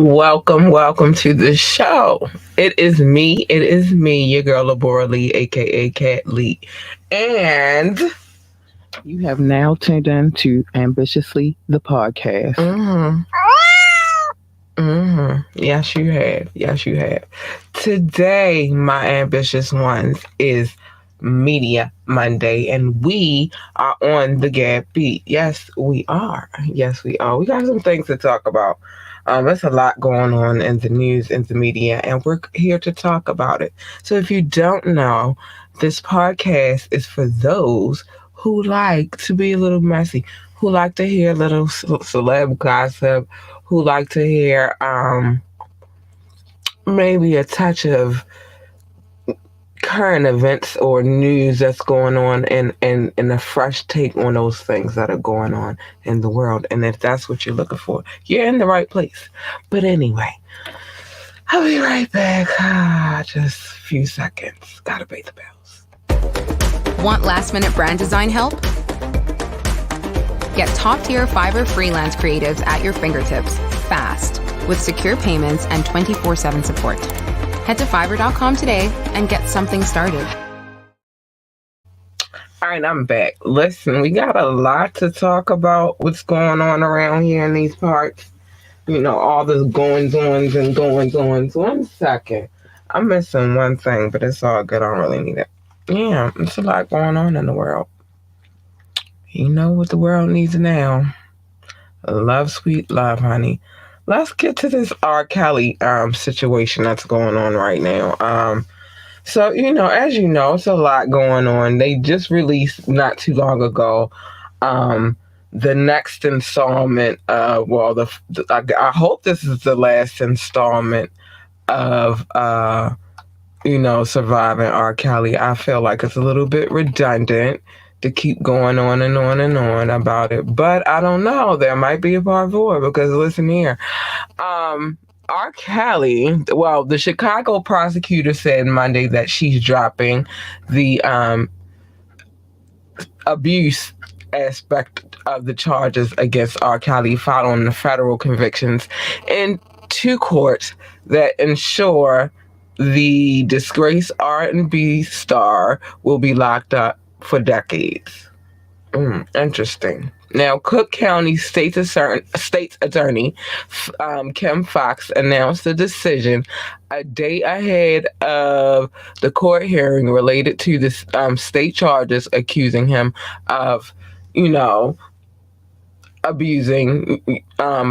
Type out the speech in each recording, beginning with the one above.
Welcome to the show. It is me, your girl Labora Lee, aka Cat Lee. And You have now tuned in to Ambitiously the podcast. mhm, yes you have. Yes you have. Today, my ambitious ones is Media Monday, and we are on the Gap Beat. Yes, we are. Yes, we are. We got some things to talk about. There's a lot going on in the news, in the media, and we're here to talk about it. So if you don't know, this podcast is for those who like to be a little messy, who like to hear a little celeb gossip, who like to hear maybe a touch of current events or news that's going on and a fresh take on those things that are going on in the world. And if that's what you're looking for, you're in the right place. But anyway, I'll be right back. Just a few seconds. Gotta pay the bills. Want last minute brand design help? Get top tier Fiverr freelance creatives at your fingertips fast with secure payments and 24/7 support. Head to fiverr.com today and get something started. All right, I'm back. Listen, we got a lot to talk about what's going on around here in these parts. You know, all the goings-ons and goings-ons. 1 second. I'm missing one thing, but it's all good. I don't really need it. Yeah, it's a lot going on in the world. You know what the world needs now? Love, sweet love, honey. Let's get to this R. Kelly situation that's going on right now. So, as you know, it's a lot going on. They just released not too long ago the next installment. I hope this is the last installment of, Surviving R. Kelly. I feel like it's a little bit redundant to keep going on and on and on about it. But I don't know. There might be a part four because listen here. R. Kelly, well, the Chicago prosecutor said Monday that she's dropping the abuse aspect of the charges against R. Kelly following the federal convictions in two courts that ensure the disgraced R&B star will be locked up for decades. Interesting. Now, Cook County State's Attorney Kim Fox announced the decision a day ahead of the court hearing related to the state charges accusing him of, abusing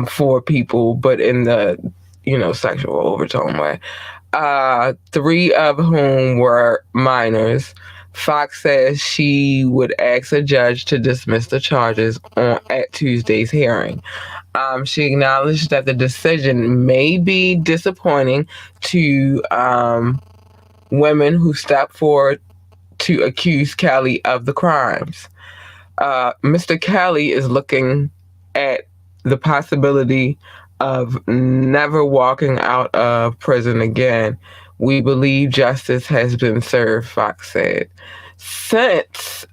four people, but in the, sexual overtone way. Three of whom were minors. Fox says she would ask a judge to dismiss the charges at Tuesday's hearing. She acknowledged that the decision may be disappointing to women who stepped forward to accuse Kelly of the crimes. Mr. Kelly is looking at the possibility of never walking out of prison again. We believe justice has been served, Fox said. Since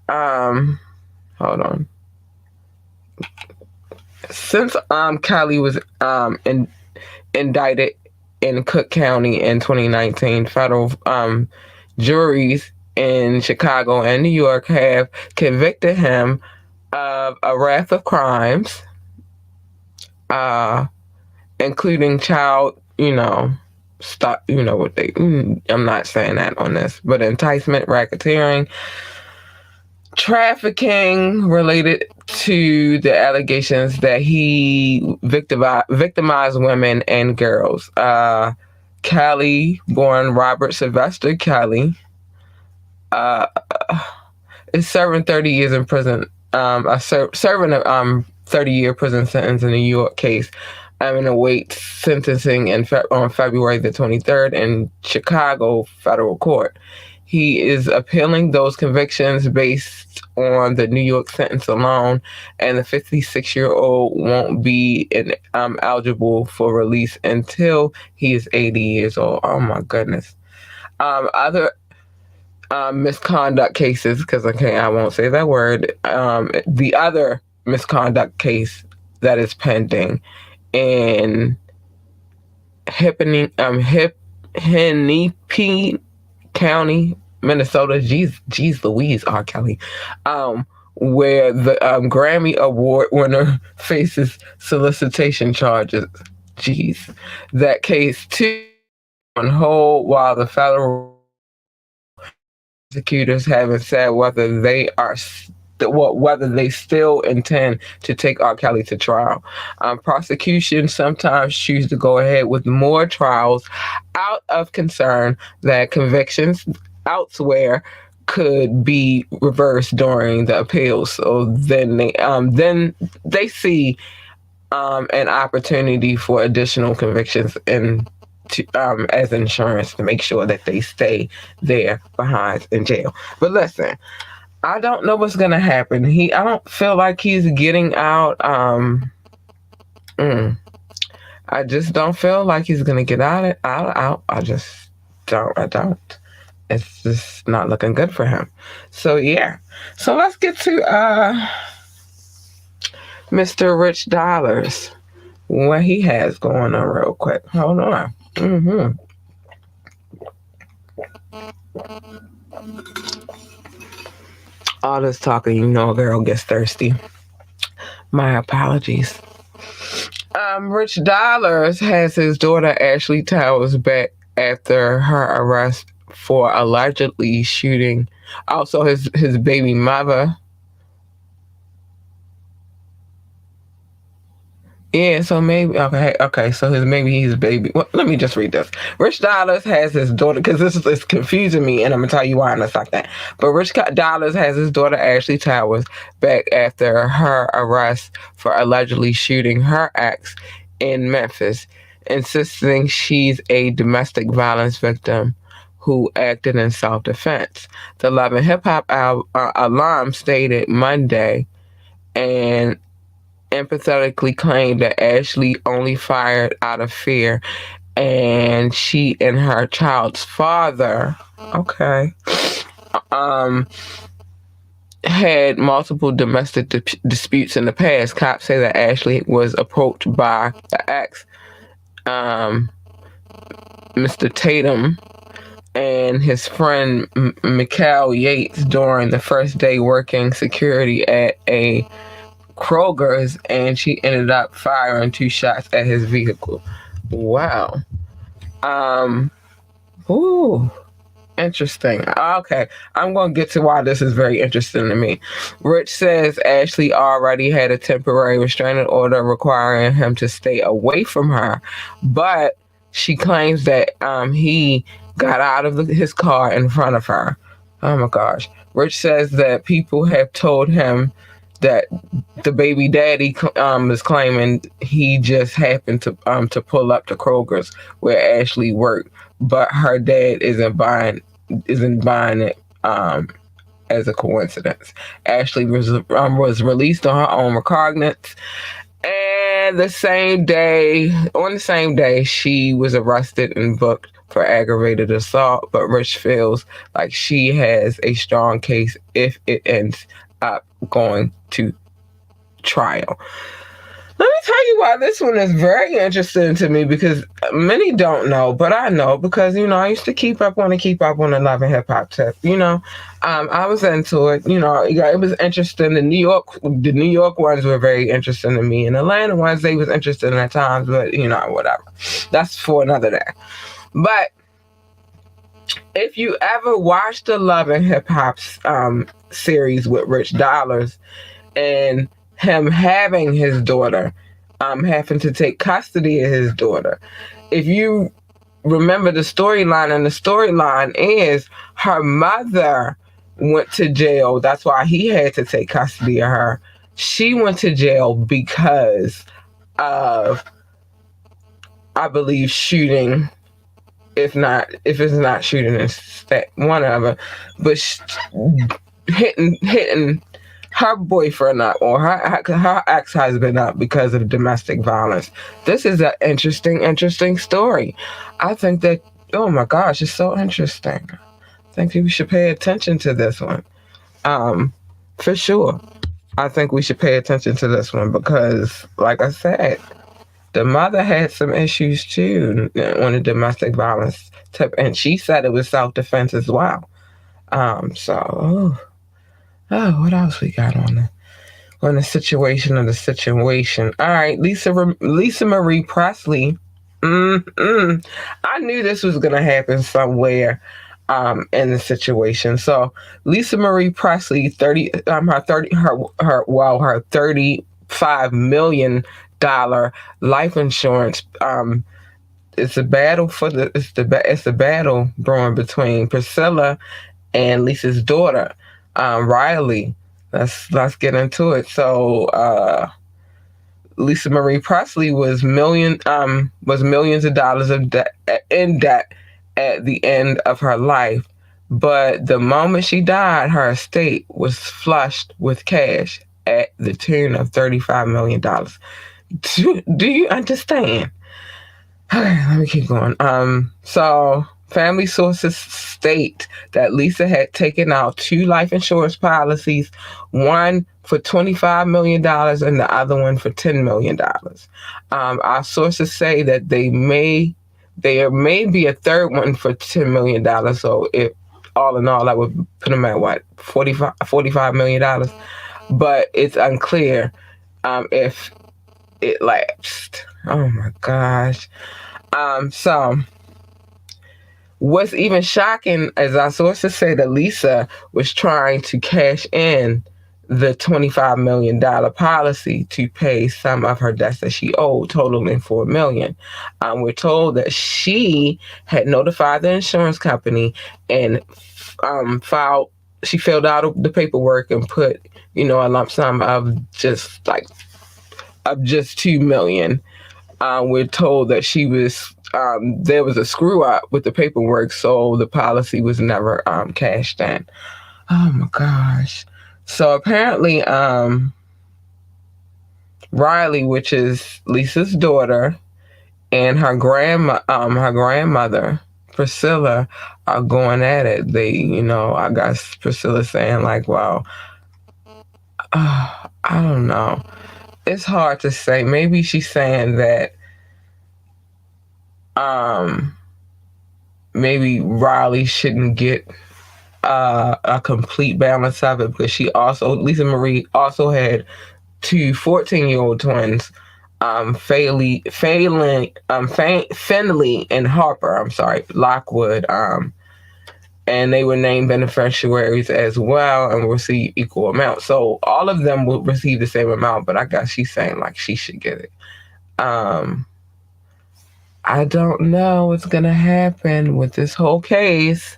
Kelly was indicted in Cook County in 2019, federal juries in Chicago and New York have convicted him of a raft of crimes, including child, I'm not saying that on this, but enticement, racketeering, trafficking related to the allegations that he victimized women and girls. Kelly, born Robert Sylvester Kelly, is serving 30 years in prison, serving a 30-year prison sentence in a New York case. And awaits sentencing on February the 23rd in Chicago federal court. He is appealing those convictions based on the New York sentence alone, and the 56-year-old won't be eligible for release until he is 80 years old. Oh my goodness. Other misconduct cases, because I won't say that word. The other misconduct case that is pending in Hennepin County, Minnesota. Jeez Louise, R. Kelly. Where the Grammy Award winner faces solicitation charges. Jeez. That case too on hold while the federal prosecutors haven't said whether they still intend to take R. Kelly to trial. Prosecutions sometimes choose to go ahead with more trials out of concern that convictions elsewhere could be reversed during the appeals. So then they see an opportunity for additional convictions and as insurance to make sure that they stay there behind in jail. But listen, I don't know what's gonna happen. I don't feel like he's getting out. I just don't feel like he's gonna get out. I just don't. I don't. It's just not looking good for him. So yeah. So let's get to Mr. Rich Dollars. What he has going on real quick. Hold on. All this talking, a girl gets thirsty. My apologies. Rich Dollars has his daughter Ashley Towers back after her arrest for allegedly shooting. Also, his baby mother. Yeah, so maybe okay. So he's baby. Well, let me just read this. Rich Dollars has his daughter, because this is confusing me, and I'm gonna tell you why in a second. But Rich Dollars has his daughter Ashley Towers back after her arrest for allegedly shooting her ex in Memphis, insisting she's a domestic violence victim who acted in self-defense. The Love and Hip Hop alum stated Monday, and empathetically claimed that Ashley only fired out of fear, and she and her child's father, had multiple domestic disputes in the past. Cops say that Ashley was approached by the ex, Mr. Tatum, and his friend Mikhail Yates during the first day working security at a Kroger's, and she ended up firing 2 shots at his vehicle. Wow. Interesting. Okay, I'm going to get to why this is very interesting to me. Rich says Ashley already had a temporary restraining order requiring him to stay away from her, but she claims that he got out of his car in front of her. Oh my gosh. Rich says that people have told him that the baby daddy is claiming he just happened to pull up to Kroger's where Ashley worked, but her dad isn't buying it as a coincidence. Ashley was released on her own recognizance, and on the same day, she was arrested and booked for aggravated assault. But Rich feels like she has a strong case if it ends up going to trial. Let me tell you why this one is very interesting to me, because many don't know, but I know because, I used to keep up on the Love and Hip Hop tip. I was into it. It was interesting. The New York ones were very interesting to me, and the Atlanta ones, they was interesting at times, but whatever. That's for another day. But if you ever watched the Love and Hip Hop series with Rich Dollars and him having his daughter, having to take custody of his daughter, if you remember the storyline, and the storyline is her mother went to jail. That's why he had to take custody of her. She went to jail because of, I believe, shooting. If it's not shooting, it's one of them, but hitting her boyfriend up, or her ex-husband up, because of domestic violence. This is an interesting story. I think that, oh my gosh, it's so interesting. I think we should pay attention to this one. For sure. I think we should pay attention to this one because, like I said, the mother had some issues too on the domestic violence tip, and she said it was self-defense as well. What else we got on the situation of the situation? All right, Lisa Marie Presley. I knew this was gonna happen somewhere in the situation. So Lisa Marie Presley, her $35 million life insurance. It's a battle it's a battle brewing between Priscilla and Lisa's daughter, Riley. Let's get into it. So Lisa Marie Presley was millions of dollars in debt at the end of her life. But the moment she died, her estate was flushed with cash at the tune of $35 million. Do you understand? Okay, let me keep going. So family sources state that Lisa had taken out 2 life insurance policies, one for $25 million and the other one for $10 million. Our sources say that there may be a third one for $10 million. So if all in all, that would put them at what, $45 million. But it's unclear if it lapsed. Oh my gosh. So what's even shocking is our sources say that Lisa was trying to cash in the $25 million policy to pay some of her debts that she owed, totaling $4 million. We're told that she had notified the insurance company and she filled out the paperwork and put, a lump sum of just $2 million. We're told that she was there was a screw up with the paperwork, so the policy was never cashed in. Oh my gosh! So apparently, Riley, which is Lisa's daughter, and her grandmother Priscilla are going at it. I guess Priscilla's saying like, "Well, I don't know." It's hard to say. Maybe she's saying that maybe Riley shouldn't get a complete balance of it, because Lisa Marie also had 2 14-year-old twins, Fenley and Harper, Lockwood, and they were named beneficiaries as well and will receive equal amounts. So all of them will receive the same amount, but I guess she's saying like she should get it. I don't know what's gonna happen with this whole case,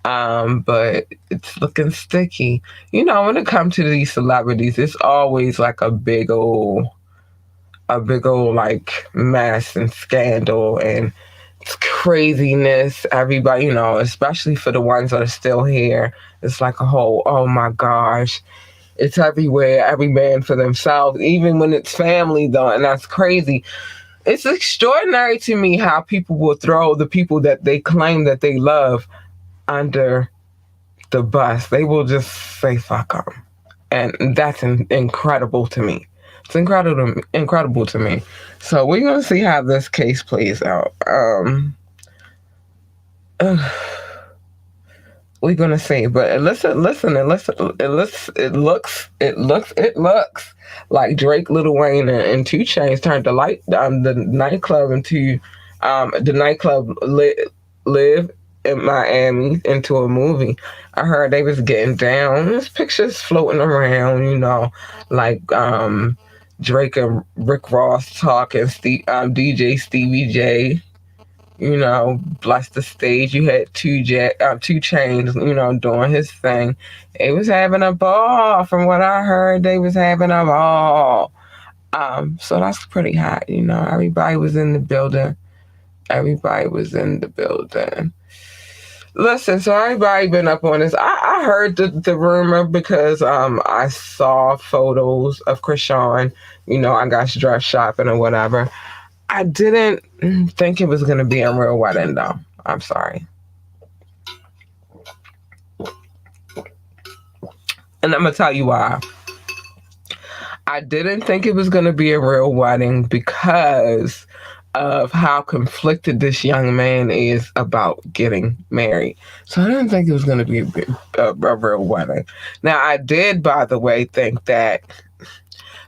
but it's looking sticky. When it comes to these celebrities, it's always like a big old like mess and scandal and craziness. Everybody, especially for the ones that are still here, it's like a whole, oh my gosh, it's everywhere. Every man for themselves, even when it's family though, and that's crazy. It's extraordinary to me how people will throw the people that they claim that they love under the bus. They will just say fuck them, and that's incredible to me. It's incredible to me. So we're gonna see how this case plays out. We're gonna see, but it looks like Drake, Lil Wayne, and 2 Chainz turned the nightclub into the nightclub Live in Miami into a movie. I heard they was getting down. There's pictures floating around, like Drake and Rick Ross talking, DJ Stevie J, bless the stage. You had 2 Chainz, doing his thing. They was having a ball. From what I heard, they was having a ball. So that's pretty hot, Everybody was in the building. Listen, so everybody been up on this. I heard the rumor because I saw photos of Krishan. I got dress shopping or whatever. I didn't think it was going to be a real wedding, though. I'm sorry. And I'm going to tell you why. I didn't think it was going to be a real wedding because of how conflicted this young man is about getting married. So I didn't think it was going to be a real wedding. Now, I did, by the way, think that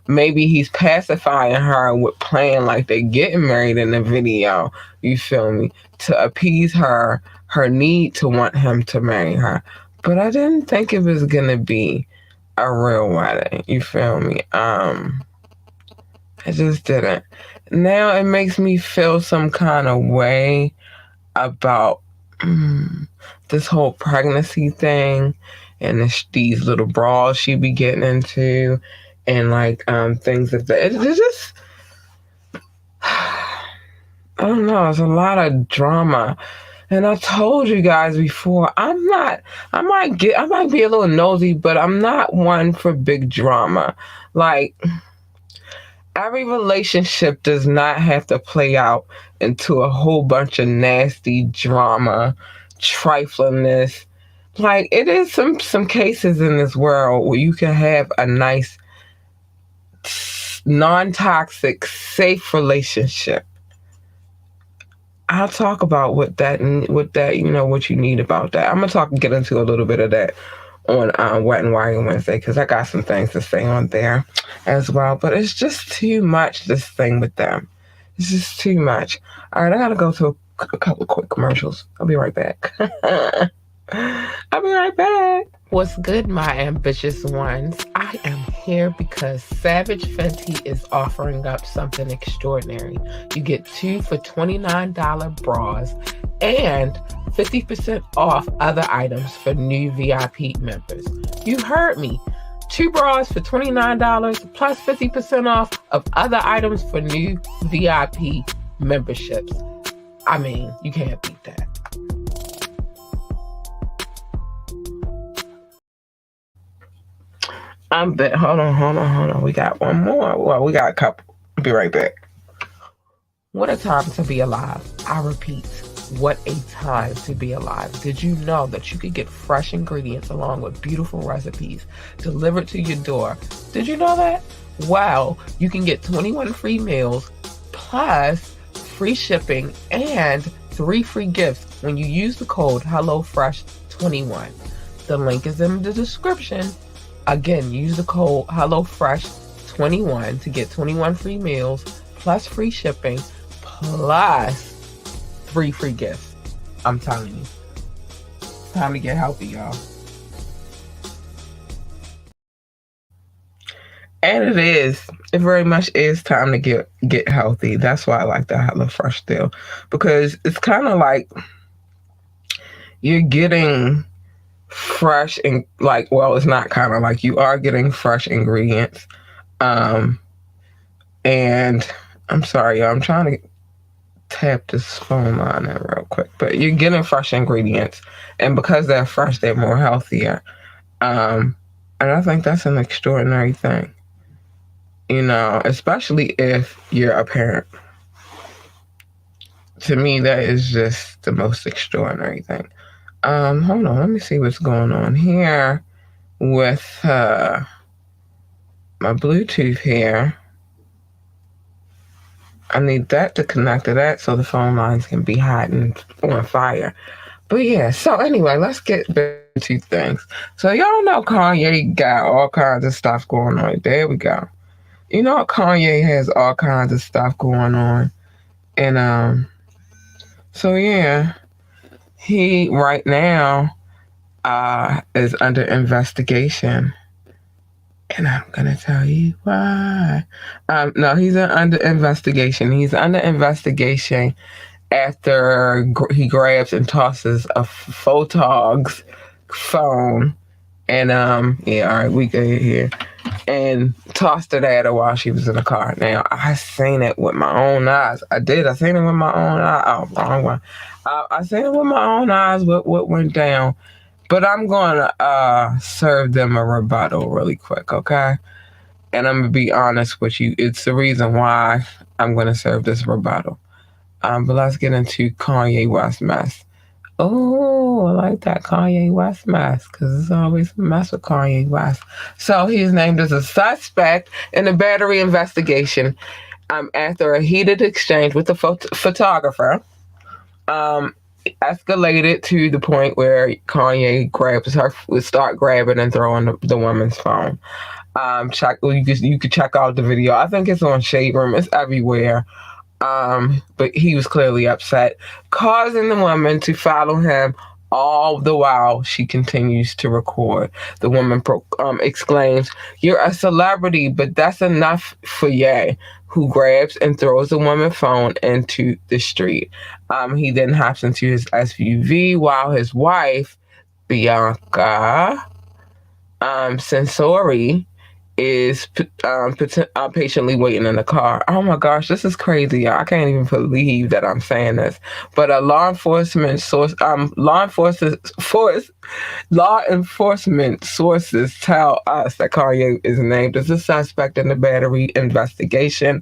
maybe he's pacifying her with playing like they're getting married in the video, you feel me, to appease her need to want him to marry her. But I didn't think it was going to be a real wedding, you feel me? I just didn't. Now it makes me feel some kind of way about this whole pregnancy thing and these little bras she be getting into and like things like that. It's just I don't know, it's a lot of drama. And I told you guys before, I might be a little nosy, but I'm not one for big drama. Like, every relationship does not have to play out into a whole bunch of nasty drama, triflingness. Like, it is some cases in this world where you can have a nice, non-toxic, safe relationship. I'll talk about what you need about that. I'm gonna get into a little bit of that on Wet and Wild Wednesday because I got some things to say on there as well. But it's just too much, this thing with them. It's just too much. All right, I gotta go to a couple of quick commercials. I'll be right back. I'll be right back. What's good, my ambitious ones? I am here because Savage Fenty is offering up something extraordinary. You get 2 for $29 bras and 50% off other items for new VIP members. You heard me. 2 bras for $29 plus 50% off of other items for new VIP memberships. I mean, you can't beat that. Hold on. We got one more. Well, we got a couple. I'll be right back. What a time to be alive. I repeat, what a time to be alive. Did you know that you could get fresh ingredients along with beautiful recipes delivered to your door? Did you know that? Well, you can get 21 free meals plus free shipping and 3 free gifts when you use the code HelloFresh21. The link is in the description. Again, use the code HelloFresh21 to get 21 free meals plus free shipping plus 3 free gifts. I'm telling you. It's time to get healthy, y'all. And it is. It very much is time to get healthy. That's why I like the HelloFresh deal. Because it's kind of like you're getting fresh and it's not kind of like you are getting fresh ingredients. And I'm sorry, y'all, I'm trying to tap this phone line in real quick, but you're getting fresh ingredients, and because they're fresh, they're more healthier. And I think that's an extraordinary thing, especially if you're a parent. To me, that is just the most extraordinary thing. Hold on, let me see what's going on here with my Bluetooth here. I need that to connect to that so the phone lines can be hot and on fire. But yeah, so anyway, let's get back to things. So y'all know Kanye got all kinds of stuff going on. There we go. You know Kanye has all kinds of stuff going on. And so yeah. He right now is under investigation, and I'm gonna tell you why. No, he's under investigation. He's under investigation after he grabs and tosses a photog's phone, and all right, we good here, and tossed it at her while she was in the car. Now I seen it with my own eyes. I seen it with my own eyes. Oh, wrong one. I seen it with my own eyes what went down, but I'm going to serve them a rebuttal really quick, okay? And I'm going to be honest with you. It's the reason why I'm going to serve this rebuttal. But let's get into Kanye West mess. Oh, I like that Kanye West mess because it's always a mess with Kanye West. So he's named as a suspect in a battery investigation after a heated exchange with the photographer um, escalated to the point where Kanye would start grabbing and throwing the woman's phone. Check you could check out the video. I think it's on Shade Room. It's everywhere. But he was clearly upset, causing the woman to follow him all the while she continues to record. The woman exclaims, "You're a celebrity, but that's enough for Ye," who grabs and throws the woman's phone into the street. He then hops into his SUV while his wife, Bianca Sensori, is patiently waiting in the car. Oh my gosh, this is crazy. I can't even believe that I'm saying this. But a law enforcement sources tell us that Kanye is named as a suspect in the battery investigation.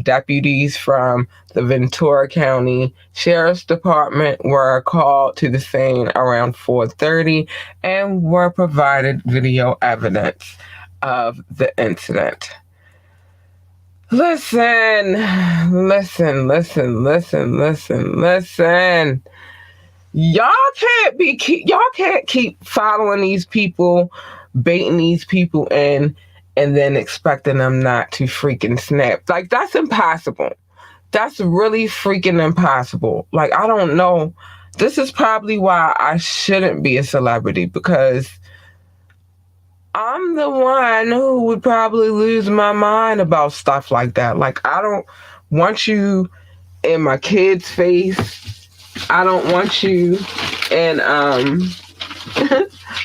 Deputies from the Ventura County Sheriff's Department were called to the scene around 4:30 and were provided video evidence of the incident. Listen. Y'all can't keep following these people, baiting these people in, and then expecting them not to freaking snap. Like, that's impossible. That's really freaking impossible. Like, I don't know. This is probably why I shouldn't be a celebrity, because I'm the one who would probably lose my mind about stuff like that. Like, I don't want you in my kid's face. I don't want you in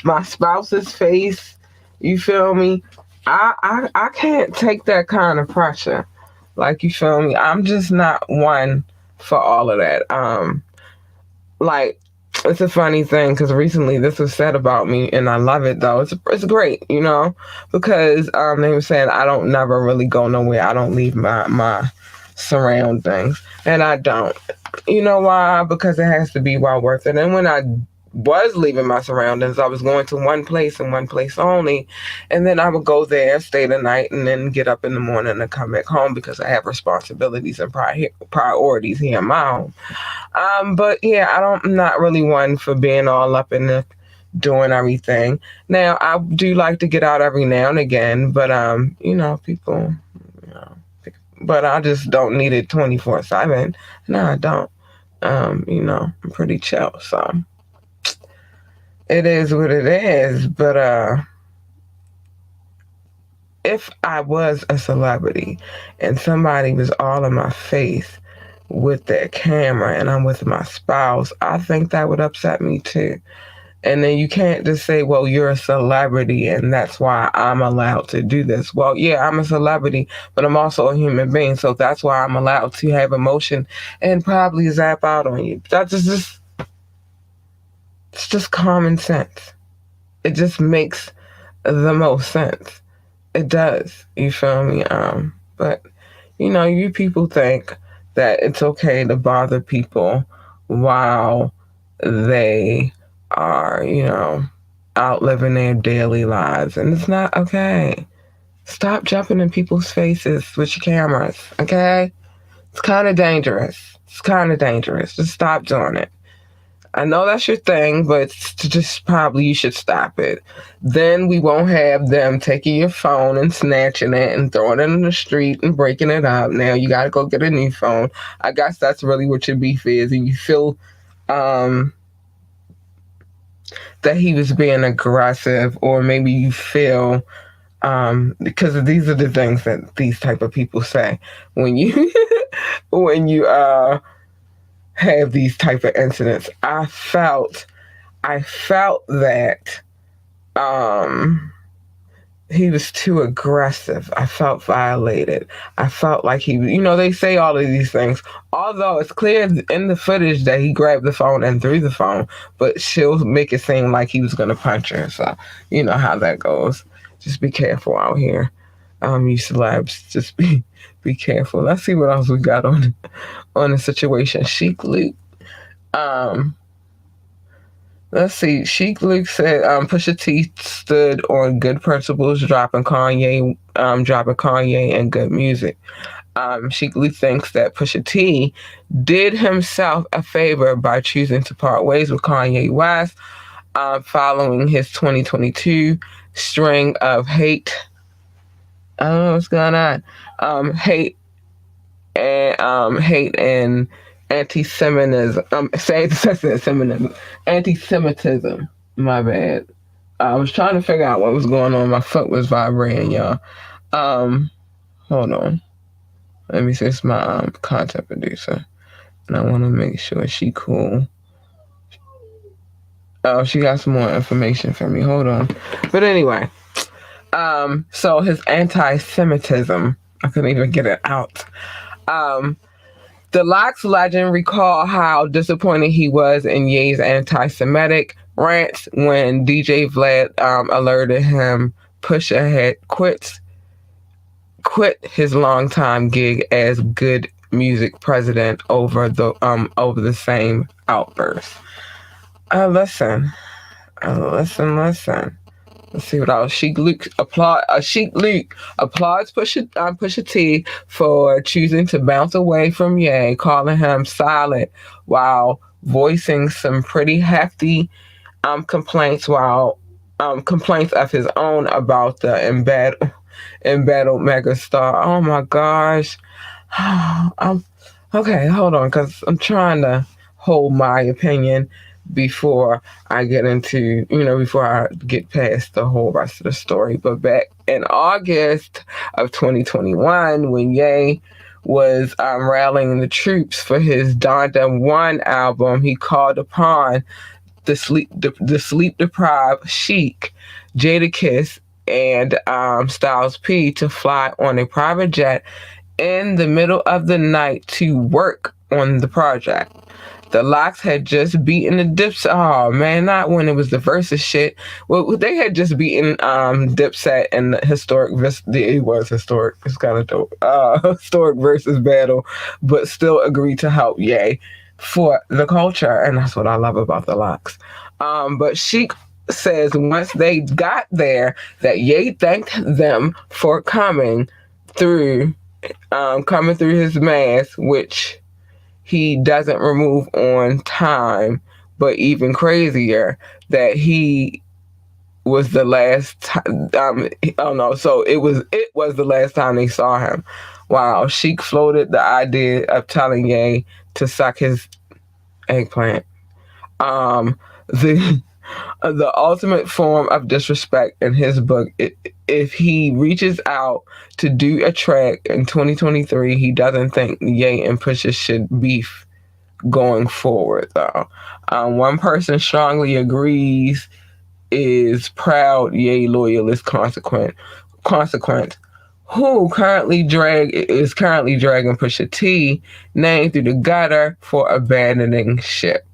my spouse's face. You feel me? I can't take that kind of pressure. Like, you feel me? I'm just not one for all of that. Like, it's a funny thing because recently this was said about me, and I love it though. It's great, because they were saying I don't never really go nowhere. I don't leave my surroundings, and I don't. You know why? Because it has to be well worth it. And when I was leaving my surroundings, I was going to one place and one place only, and then I would go there, stay the night, and then get up in the morning and come back home because I have responsibilities and priorities here in my home. But yeah, I'm not really one for being all up in the doing everything. Now, I do like to get out every now and again, but people, but I just don't need it 24/7. No, I don't. I'm pretty chill, so it is what it is. But if I was a celebrity and somebody was all in my face with their camera and I'm with my spouse, I think that would upset me too. And then you can't just say, well, you're a celebrity and that's why I'm allowed to do this. Well, yeah, I'm a celebrity, but I'm also a human being. So that's why I'm allowed to have emotion and probably zap out on you. It's just common sense. It just makes the most sense. It does. You feel me? But you people think that it's okay to bother people while they are, out living their daily lives. And it's not okay. Stop jumping in people's faces with your cameras, okay? It's kind of dangerous. Just stop doing it. I know that's your thing, but just probably you should stop it. Then we won't have them taking your phone and snatching it and throwing it in the street and breaking it up. Now you got to go get a new phone. I guess that's really what your beef is. And you feel that he was being aggressive, or maybe you feel because these are the things that these type of people say when you have these type of incidents. I felt that he was too aggressive. I felt violated. I felt like they say all of these things. Although it's clear in the footage that he grabbed the phone and threw the phone, but she'll make it seem like he was going to punch her. So you know how that goes. Just be careful out here. You celebs, just be careful. Let's see what else we got on the situation. Chic Luke. Let's see. Chic Luke said Pusha T stood on good principles, dropping Kanye and good music. Chic Luke thinks that Pusha T did himself a favor by choosing to part ways with Kanye West following his 2022 string of hate. I don't know what's going on. Hate and anti-Semitism. Anti-Semitism. My bad. I was trying to figure out what was going on. My foot was vibrating, y'all. Hold on. Let me see. It's my content producer, and I want to make sure she cool. Oh, she got some more information for me. Hold on. But anyway, so his anti-Semitism. I couldn't even get it out. The Lox legend recalled how disappointed he was in Ye's anti-Semitic rants when DJ Vlad alerted him Pusha had quit his longtime gig as Good Music president over the same outburst. Listen. Let's see what else. Chic Luke applauds Pusha T for choosing to bounce away from Ye, calling him silent while voicing some pretty hefty complaints of his own about the embattled megastar. Oh my gosh. Okay, hold on, because I'm trying to hold my opinion before I get past the whole rest of the story. But back in August of 2021, when Ye was rallying the troops for his Donda 1 album, he called upon the sleep-deprived Chic, Jadakiss, and Styles P to fly on a private jet in the middle of the night to work on the project. The Lox had just beaten the Dipset. Oh man, not when it was the Versus shit. Well, they had just beaten Dipset in the historic. It was historic. It's kind of dope. Historic Versus battle, but still agreed to help Ye for the culture, and that's what I love about the Lox. But Chic says once they got there, that Ye thanked them for coming through his mask, which he doesn't remove on time, but even crazier, that he was the last time. So it was the last time they saw him. Wow, Chic floated the idea of telling Ye to suck his eggplant. The ultimate form of disrespect in his book. If he reaches out to do a track in 2023, he doesn't think Ye and Pusha should beef going forward, though. One person strongly agrees is proud Ye loyalist Consequence, who currently dragging Pusha T name through the gutter for abandoning ship.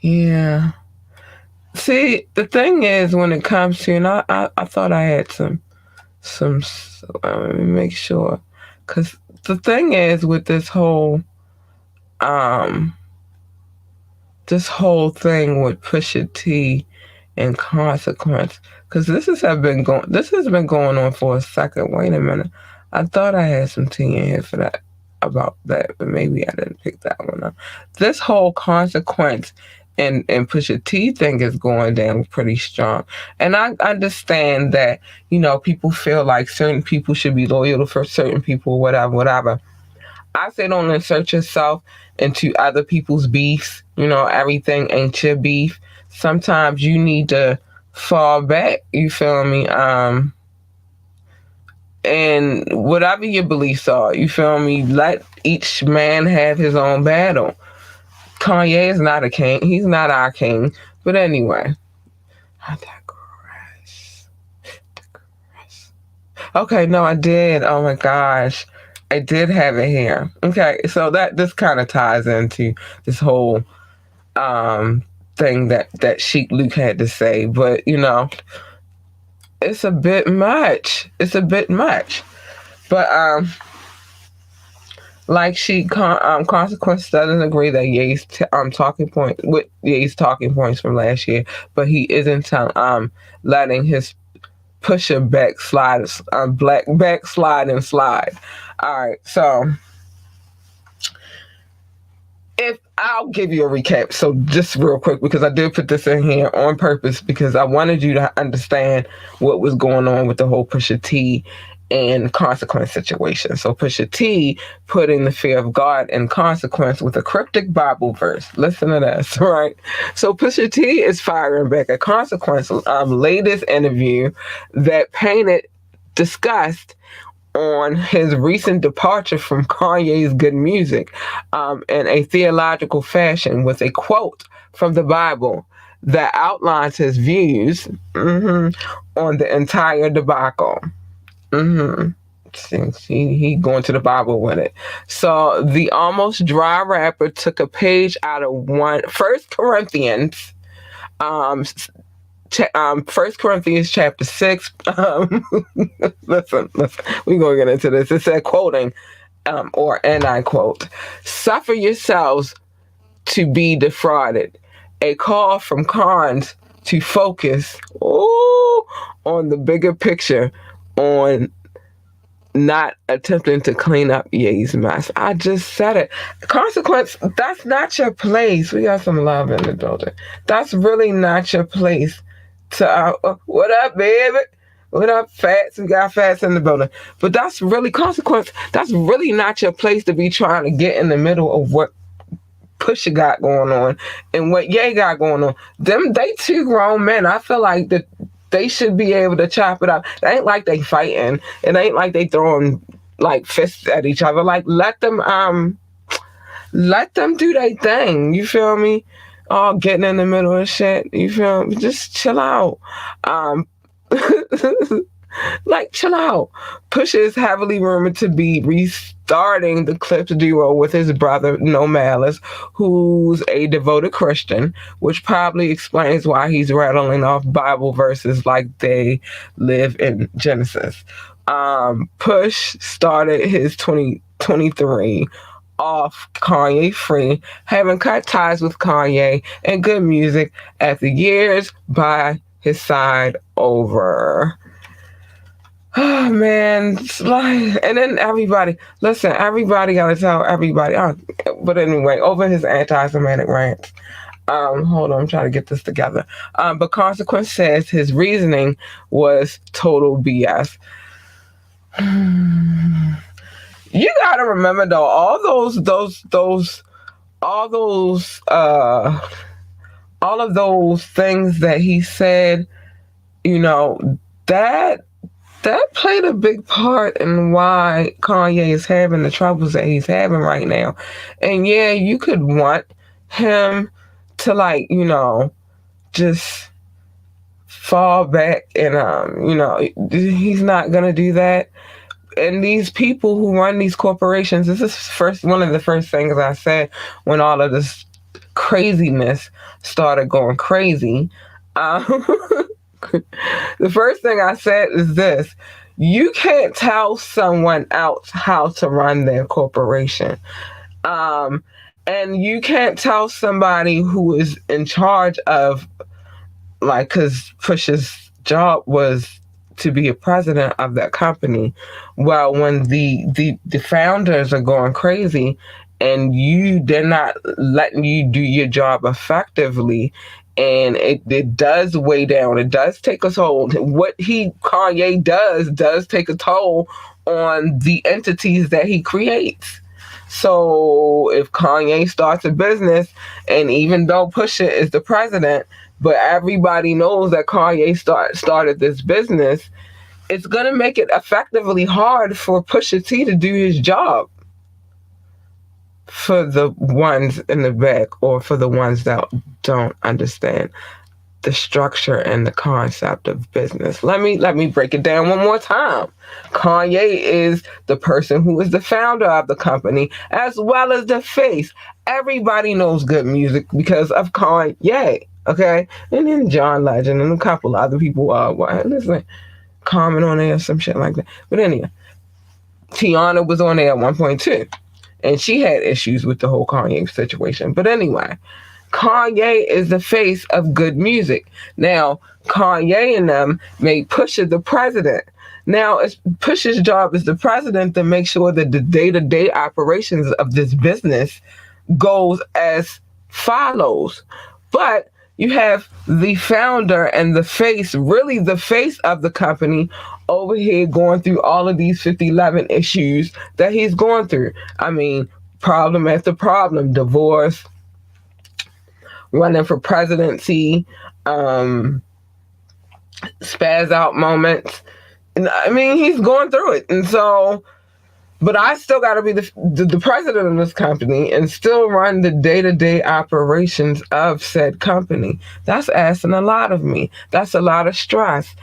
Yeah. See, the thing is, when it comes to, and I thought I had some let me make sure, because the thing is with this whole thing with Pusha T and Consequence, because this has been going on for a second. Wait a minute, I thought I had some tea in here for that, about that, but maybe I didn't pick that one up. This whole Consequence and Pusha T thing is going down pretty strong. And I understand that, people feel like certain people should be loyal for certain people, whatever. I say don't insert yourself into other people's beefs. Everything ain't your beef. Sometimes you need to fall back, you feel me? And whatever your beliefs are, you feel me? Let each man have his own battle. Kanye is not a king. He's not our king. But anyway, I digress. Okay, no, I did. Oh my gosh. I did have it here. Okay, so this kind of ties into this whole thing that Chic Luke had to say. But, it's a bit much. But Like Consequence doesn't agree that Ye's Ye's talking points from last year, but he isn't letting his pusher backslide and slide. All right, so if I'll give you a recap, so just real quick, because I did put this in here on purpose because I wanted you to understand what was going on with the whole Pusha T and Consequence situation. So Pusha T putting the fear of God and Consequence with a cryptic Bible verse. Listen to this, right? So Pusha T is firing back at Consequence latest interview that painted disgust on his recent departure from Kanye's good music in a theological fashion with a quote from the Bible that outlines his views on the entire debacle. He going to the Bible with it. So the almost dry rapper took a page out of First Corinthians 6. Listen, we're going to get into this. It said, quoting, and I quote, "Suffer yourselves to be defrauded. A call from Cons to focus on the bigger picture, on not attempting to clean up Ye's mess." I just said it. Consequence, that's not your place. We got some love in the building. That's really not your place to, what up, baby? What up, Fats? We got Fats in the building. But that's really Consequence. That's really not your place to be trying to get in the middle of what Pusha got going on and what Ye got going on. They two grown men. I feel like that they should be able to chop it up. It ain't like they fighting. It ain't like they throwing like fists at each other. Like let them do their thing. You feel me? All getting in the middle of shit. You feel me? Just chill out. Like, chill out. Pusha is heavily rumored to be restarting the Clips duo with his brother, No Malice, who's a devoted Christian, which probably explains why he's rattling off Bible verses like they live in Genesis. Push started his 2023 off Kanye free, having cut ties with Kanye and good music after years by his side over. Oh man, it's like, and then everybody gotta tell everybody. But anyway, over his anti-Semitic rants. Hold on, I'm trying to get this together. But Consequence says his reasoning was total BS. You gotta remember though, all of those things that he said, you know, that played a big part in why Kanye is having the troubles that he's having right now. And yeah, you could want him to, like, you know, just fall back and you know, he's not gonna do that. And these people who run these corporations, this is one of the first things I said when all of this craziness started going crazy. The first thing I said is this: you can't tell someone else how to run their corporation. And you can't tell somebody who is in charge of, like, because Push's job was to be a president of that company. Well, when the founders are going crazy and they're not letting you do your job effectively, and it does weigh down, it does take a toll. What Kanye does take a toll on the entities that he creates. So if Kanye starts a business, and even though Pusha is the president, but everybody knows that Kanye started this business, it's going to make it effectively hard for Pusha T to do his job for the ones in the back, or for the ones that don't understand the structure and the concept of business. Let me break it down one more time. Kanye is the person who is the founder of the company, as well as the face. Everybody knows good music because of Kanye. Okay, and then John Legend and a couple other people listen, comment on there, some shit like that. But anyway, Tiana was on there at one point too. And she had issues with the whole Kanye situation. But anyway, Kanye is the face of good music. Now, Kanye and them made Pusha the president. Now, it's Pusha's job as the president to make sure that the day-to-day operations of this business goes as follows. But you have the founder and the face, really the face of the company, over here going through all of these 5011 issues that he's going through. I mean, problem after problem, divorce, running for presidency, spaz out moments. And, I mean, he's going through it. And so, but I still got to be the president of this company and still run the day-to-day operations of said company. That's asking a lot of me. That's a lot of stress.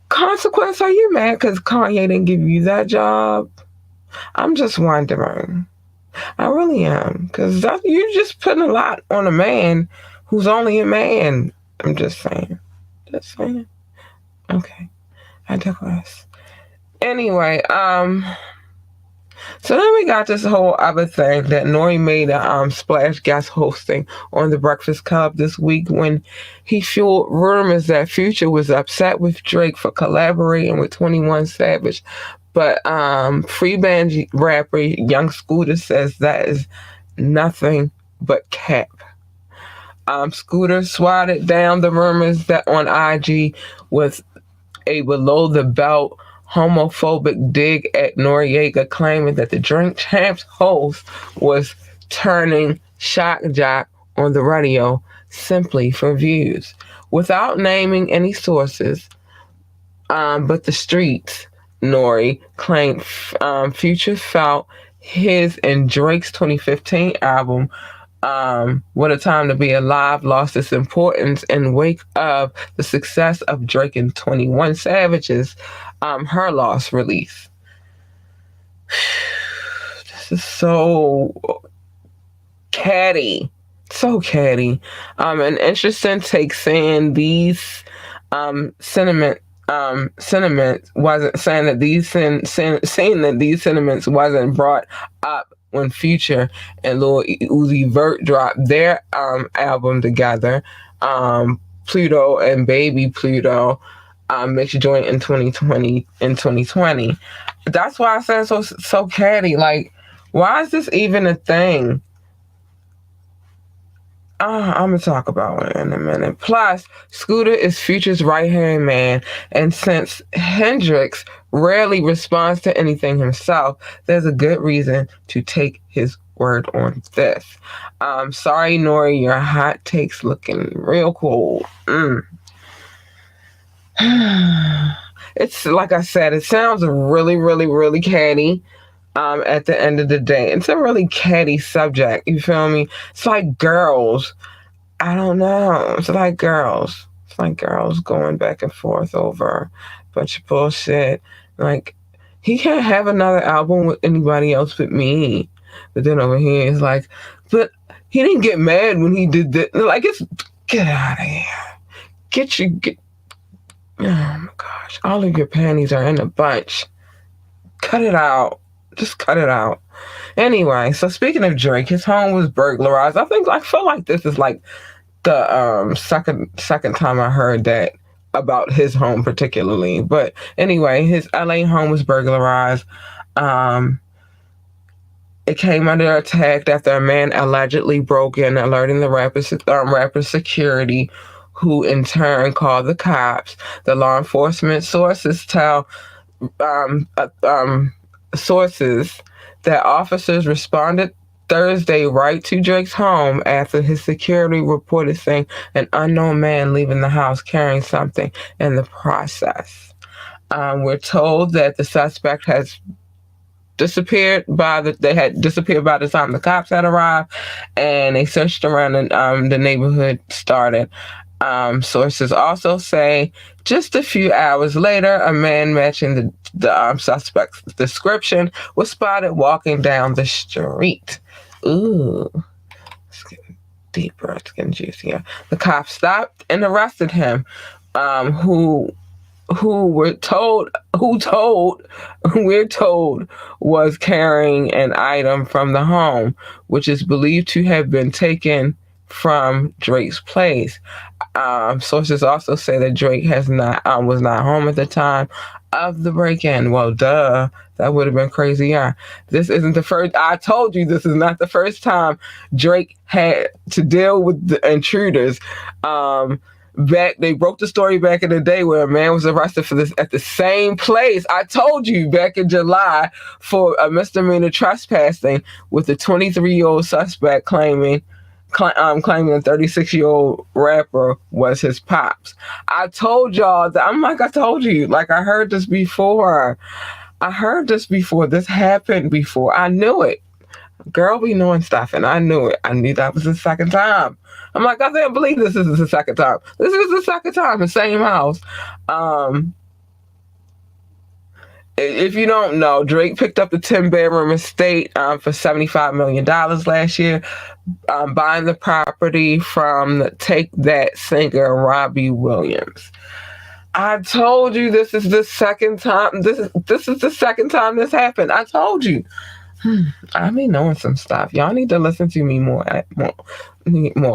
Consequence, are you mad because Kanye didn't give you that job? I'm just wondering. I really am. Because you're just putting a lot on a man who's only a man. I'm just saying. Just saying. Okay. I digress. Anyway, so then we got this whole other thing that Nori made a splash guest hosting on The Breakfast Club this week when he fueled rumors that Future was upset with Drake for collaborating with 21 Savage. But free band rapper Young Scooter says that is nothing but cap. Scooter swatted down the rumors that on IG with a below-the-belt homophobic dig at Noriega, claiming that the Drink Champs host was turning shock jock on the radio simply for views. Without naming any sources, but the streets, Nori claimed Future felt his and Drake's 2015 album What a Time to Be Alive lost its importance in wake of the success of Drake and 21 Savage's Her Loss release. This is so catty. So catty. An interesting take saying these sentiments wasn't saying that these sentiments wasn't brought up when Future and Lil Uzi Vert dropped their album together, Pluto and Baby Pluto, mixed joint in 2020. That's why I said so catty. Like, why is this even a thing? I'm gonna talk about it in a minute. Plus, Scooter is Future's right-hand man, and since Hendrix rarely responds to anything himself, there's a good reason to take his word on this. Sorry, Nori, your hot takes looking real cool. It's like I said, it sounds really, really, really catty. At the end of the day, it's a really catty subject. You feel me? It's like girls. I don't know. It's like girls. It's like girls going back and forth over a bunch of bullshit. Like, he can't have another album with anybody else but me. But then over here, it's like, but he didn't get mad when he did that. Like, get out of here. Oh my gosh. All of your panties are in a bunch. Cut it out. Just cut it out. Anyway, so speaking of Drake, his home was burglarized. I feel like this is like the second time I heard that about his home particularly. But anyway, his LA home was burglarized. It came under attack after a man allegedly broke in, alerting the rapper's security, who in turn called the cops. The law enforcement sources tell sources that officers responded Thursday right to Drake's home after his security reported saying an unknown man leaving the house carrying something in the process. We're told that the suspect has disappeared they had disappeared by the time the cops had arrived, and a search around the neighborhood started. Sources also say just a few hours later, a man matching the suspect's description was spotted walking down the street. Ooh, it's getting deeper, it's getting juicier. The cops stopped and arrested him, who we're told was carrying an item from the home, which is believed to have been taken from Drake's place. Sources also say that Drake was not home at the time of the break-in. Well, duh, that would have been crazy. Yeah, this isn't the first. I told you this is not the first time Drake had to deal with the intruders. They broke the story back in the day where a man was arrested for this at the same place. I told you back in July for a misdemeanor trespassing, with a 23-year-old suspect claiming a 36-year-old rapper was his pops. I told y'all that. I told you, like, I heard this before. This happened before. I knew it. Girl be knowing stuff, and I knew it. I knew that was the second time. I'm like, I can't believe this is the second time. This is the second time, the same house. If you don't know, Drake picked up the 10-bedroom estate for $75 million last year, buying the property from the Take That singer Robbie Williams. I told you this is the second time. This is the second time this happened. I told you. I be knowing some stuff. Y'all need to listen to me more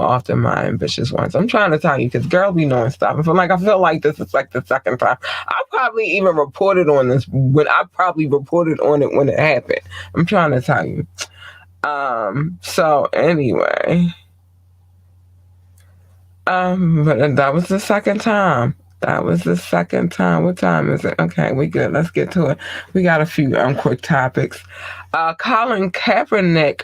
often, my ambitious ones. I'm trying to tell you, because girl be knowing stuff. I feel like this is like the second time. I probably even reported on this when it happened. I'm trying to tell you. So anyway. But that was the second time. What time is it? Okay, we good. Let's get to it. We got a few quick topics. Colin Kaepernick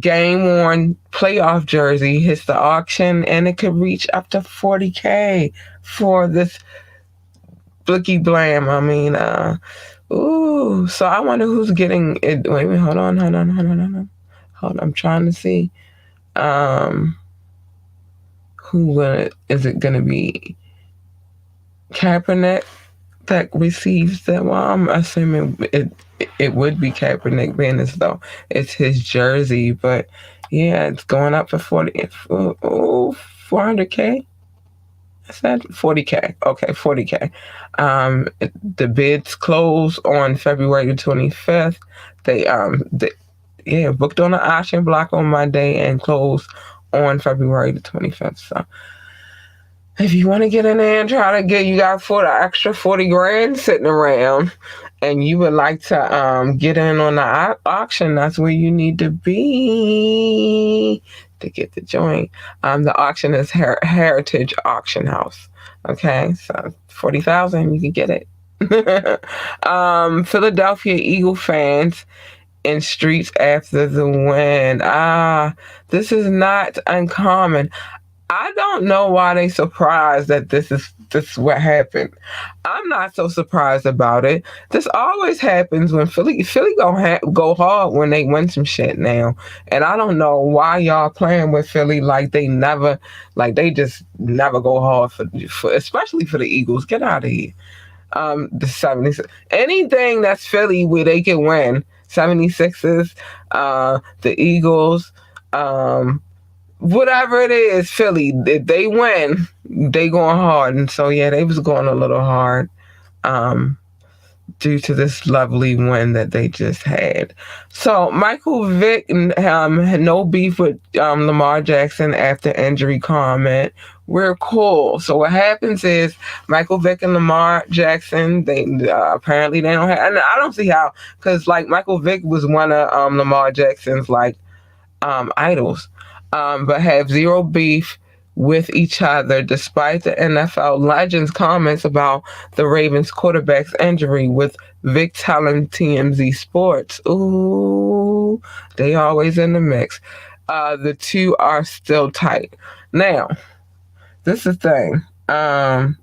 game-worn playoff jersey hits the auction, and it could reach up to $40K for this blicky blam. So I wonder who's getting it. Wait, hold on. I'm trying to see. Is it gonna be Kaepernick that receives that? Well, I'm assuming it would be Kaepernick, being as though it's his jersey. But yeah, it's going up for 400K. I said 40K. Okay, 40K. The bids close on February the 25th. They booked on the auction block on Monday and closed on February the 25th. So if you want to get in there and try to you got for the extra 40 grand sitting around, and you would like to get in on the auction, that's where you need to be to get the joint. The auction is Heritage Auction House. Okay, so $40,000, you can get it. Philadelphia Eagle fans in streets after the win. This is not uncommon. I don't know why they surprised that this is what happened. I'm not so surprised about it. This always happens when Philly go hard when they win some shit now. And I don't know why y'all playing with Philly like they just never go hard for especially for the Eagles. Get out of here. The 76, anything that's Philly where they can win. 76ers, the Eagles, whatever it is, Philly, if they win, they going hard. And so, yeah, they was going a little hard due to this lovely win that they just had. So, Michael Vick had no beef with Lamar Jackson after injury comment. We're cool. So what happens is Michael Vick and Lamar Jackson, they apparently they don't have, and I don't see how, because like Michael Vick was one of Lamar Jackson's idols, but have zero beef with each other despite the NFL legend's comments about the Ravens quarterback's injury, with Vic telling TMZ Sports, ooh, they always in the mix. The two are still tight. Now, this is the thing.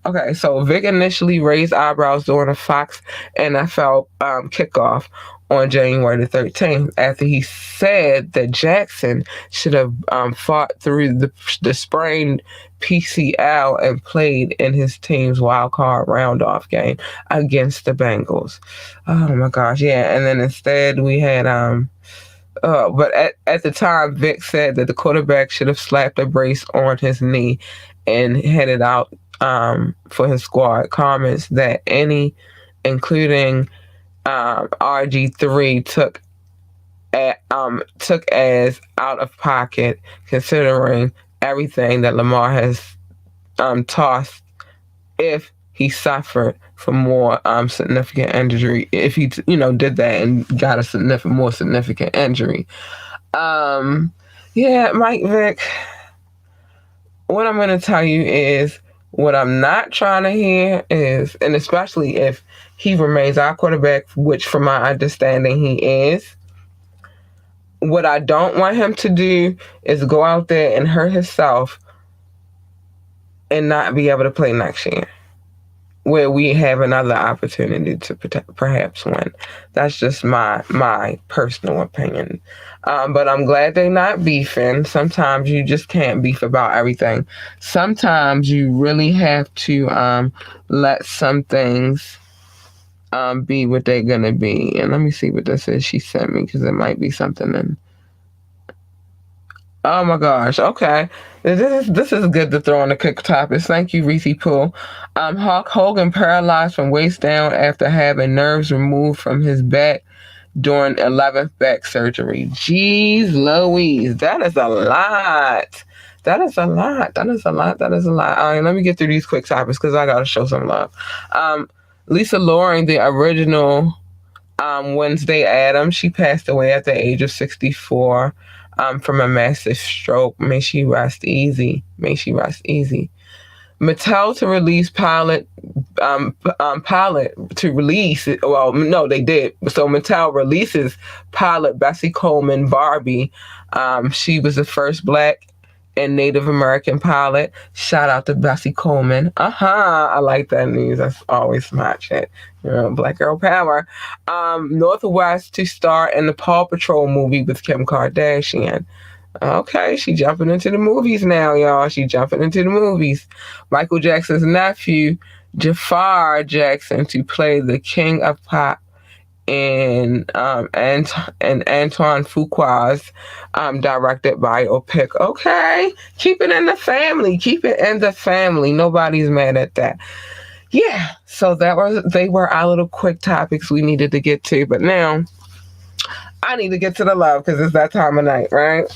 Okay, so Vic initially raised eyebrows during a Fox NFL kickoff on January the 13th after he said that Jackson should have fought through the sprained PCL and played in his team's wild card round-off game against the Bengals. Oh my gosh, yeah. And then instead we had but at the time, Vic said that the quarterback should have slapped a brace on his knee and headed out for his squad comments that any, including RG3, took as out of pocket, considering everything that Lamar has tossed if he suffered from more significant injury, if he did that and got a more significant injury. Yeah, Mike Vick, what I'm going to tell you is, what I'm not trying to hear is, and especially if he remains our quarterback, which from my understanding he is, what I don't want him to do is go out there and hurt himself and not be able to play next year, where we have another opportunity to perhaps win. That's just my personal opinion. But I'm glad they're not beefing. Sometimes you just can't beef about everything. Sometimes you really have to let some things be what they're going to be. And let me see what this is she sent me, because it might be something in... Oh my gosh. Okay. This is good to throw on the quick topics. Thank you, Reese Poole. Hulk Hogan paralyzed from waist down after having nerves removed from his back during 11th back surgery. Jeez Louise. That is a lot. That is a lot. All right, let me get through these quick topics because I got to show some love. Lisa Loring, the original Wednesday Addams, she passed away at the age of 64. From a massive stroke. May she rest easy. Mattel to release pilot to release. Well, no, they did. So Mattel releases pilot Bessie Coleman Barbie. She was the first Black and Native American pilot. Shout out to Bessie Coleman. I like that news. That's always smart shit. Black girl power. Northwest to star in the Paw Patrol movie with Kim Kardashian. Okay, she jumping into the movies now, y'all. Michael Jackson's nephew, Jafar Jackson, to play the King of Pop in Antoine Fuqua's directed biopic. Okay, keep it in the family. Nobody's mad at that. Yeah, so they were our little quick topics we needed to get to, but now I need to get to the love because it's that time of night, right?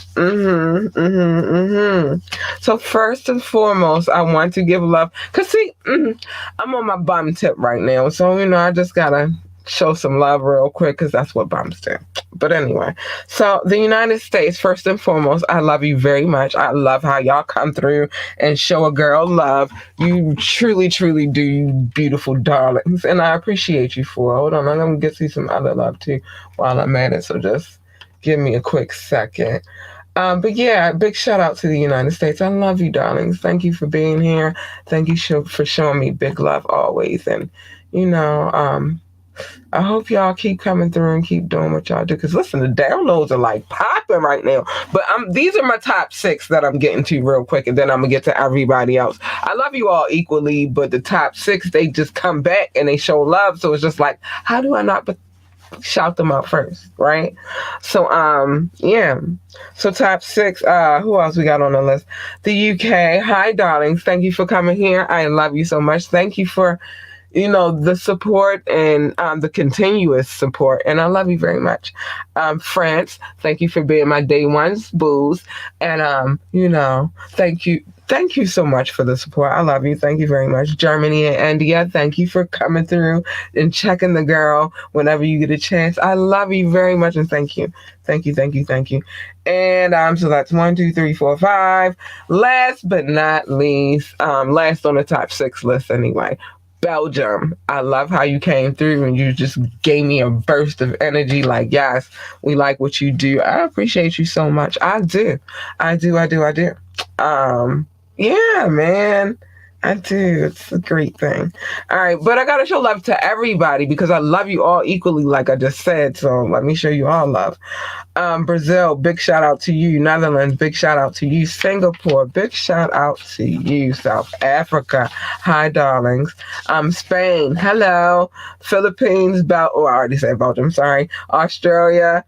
So first and foremost, I want to give love, because see, I'm on my bum tip right now, so I just gotta show some love real quick because that's what bums do. But anyway, so the United States, first and foremost, I love you very much. I love how y'all come through and show a girl love. You truly, truly do, you beautiful darlings. And I appreciate you for it. Hold on, I'm going to get you some other love too while I'm at it. So just give me a quick second. But yeah, big shout out to the United States. I love you, darlings. Thank you for being here. Thank you for showing me big love always. And, I hope y'all keep coming through and keep doing what y'all do. Because listen, the downloads are like popping right now. But these are my top 6 that I'm getting to real quick. And then I'm going to get to everybody else. I love you all equally. But the top 6, they just come back and they show love. So it's just like, how do I not shout them out first, right? So, yeah. So top 6, who else we got on the list? The UK. Hi, darlings. Thank you for coming here. I love you so much. Thank you for the support and the continuous support. And I love you very much. France, thank you for being my day ones, booze. And, thank you. Thank you so much for the support. I love you. Thank you very much. Germany and India, thank you for coming through and checking the girl whenever you get a chance. I love you very much and thank you. Thank you. And so that's 1, 2, 3, 4, 5. Last but not least, last on the top 6 list anyway. Belgium. I love how you came through and you just gave me a burst of energy. Like, yes, we like what you do. I appreciate you so much. I do. Yeah, man. I do. It's a great thing. All right. But I got to show love to everybody because I love you all equally, like I just said. So let me show you all love. Brazil, big shout out to you. Netherlands, big shout out to you. Singapore, big shout out to you. South Africa, hi, darlings. Spain, hello. Philippines, I already said Belgium, sorry. Australia,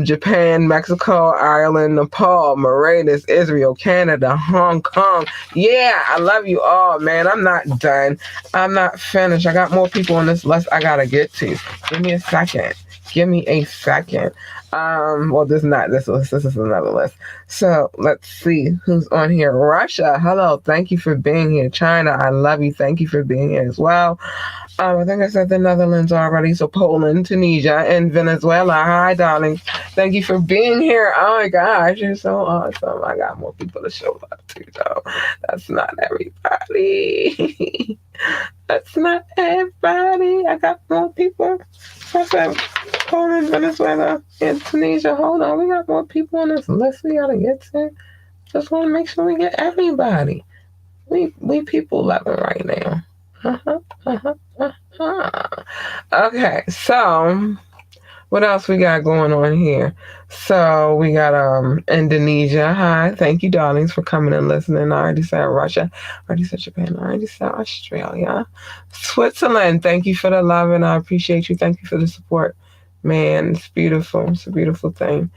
Japan, Mexico, Ireland, Nepal, Mauritius, Israel, Canada, Hong Kong. Yeah, I love you all, man. I'm not done. I'm not finished. I got more people on this list I gotta get to. Give me a second. Well, this is not this list. This is another list. So let's see who's on here. Russia, hello. Thank you for being here. China, I love you. Thank you for being here as well. I think I said the Netherlands already. So Poland, Tunisia, and Venezuela. Hi, darling. Thank you for being here. Oh my gosh, you're so awesome. I got more people to show love to, though. That's not everybody. That's not everybody. I got more people. I said Poland, Venezuela, and Tunisia. Hold on, we got more people on this list we gotta get to. Just want to make sure we get everybody. We people loving right now. Okay, so what else we got going on here? So we got Indonesia. Hi, thank you, darlings, for coming and listening. I already said Russia. I already said Japan. I already said Australia. Switzerland, thank you for the love, and I appreciate you. Thank you for the support. Man, it's beautiful. It's a beautiful thing.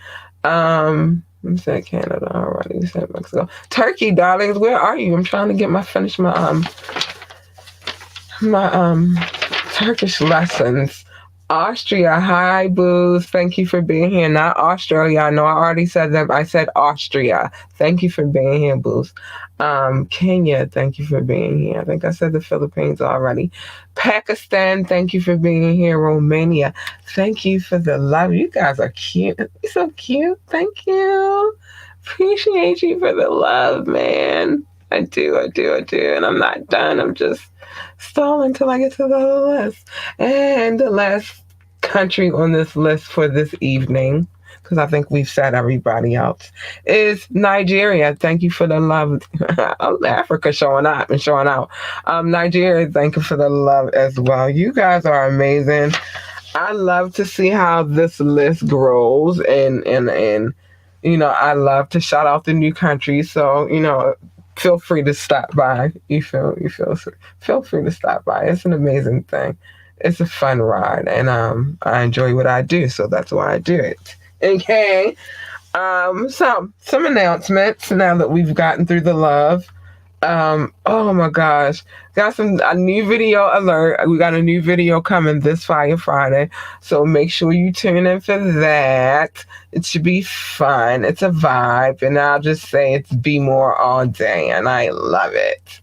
We said Canada already. We said Mexico. Turkey, darlings, where are you? I'm trying to finish my Turkish lessons. Austria, hi, booze. Thank you for being here. Not Australia. I know I already said them. I said Austria. Thank you for being here, booze. Kenya, thank you for being here. I think I said the Philippines already. Pakistan, thank you for being here. Romania, thank you for the love. You guys are cute. You're so cute. Thank you. Appreciate you for the love, man. I do. And I'm not done. I'm just stalling until I get to the list. And the last country on this list for this evening, because I think we've said everybody else, is Nigeria. Thank you for the love. Africa showing up and showing out. Nigeria, thank you for the love as well. You guys are amazing. I love to see how this list grows, and I love to shout out the new countries. So feel free to stop by. Feel free to stop by. It's an amazing thing. It's a fun ride, and I enjoy what I do, so that's why I do it. Okay. So some announcements now that we've gotten through the love. Oh my gosh, got a new video alert. We got a new video coming this Friday, so make sure you tune in for that. It should be fun. It's a vibe, and I'll just say it's Be More all day, and I love it.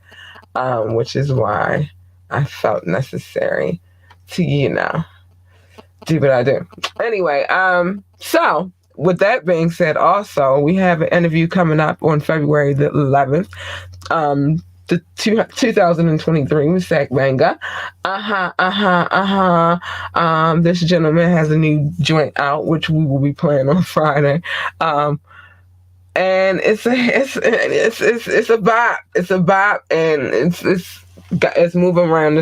Which is why I felt necessary to do what I do. Anyway, so with that being said, also we have an interview coming up on February the 11th. The 2023 with Sack Manga. This gentleman has a new joint out, which we will be playing on Friday. And it's a bop. It's a bop, and it's moving around